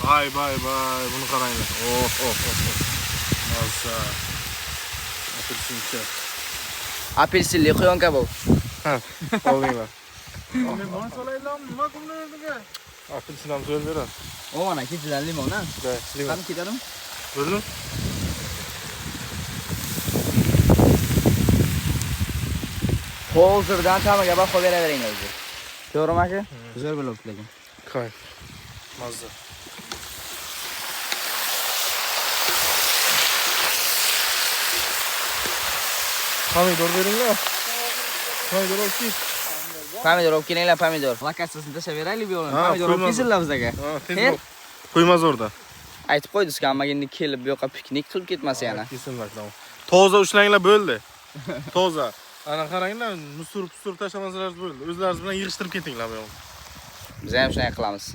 Bay. Bunu qaranglar. Oh. Mazza. Apelsincha. Apelsinli quyonka bu. Ha, oldinglar. Men buni solaylarmi? Nima qildilar? Apelsin ham zo'r beradi. O mana ketidan limon ha. Da, limon. Qani ketadimi? Bo'ldi? Hozirdan tamaga baho beraveringlar o'zi. To'g'rimi aka? Zo'r bo'libdi lekin. Kayf. Mazza. Pomidor beringlar. Pomidor olib kel. Pomidor olib kelinglar, pomidor. Lokatsiyasini tashlab beraylik bu yo'lni. Ha, Pomidor olib kelsinlar bizga. Ha, tezroq. Qo'ymaz o'rda. Aytib qo'ydingiz-ku, hammaga kelib bu yoqqa piknik qilib ketmasa yana. Kesinlar, tamam. Toza ushlanglar bo'ldi. Toza. Ana qaranglar, musur tashlamasalar bo'ldi. O'zlaringiz bilan yig'ishtirib ketinglar bu yoqqa. Biz ham shunday qilamiz.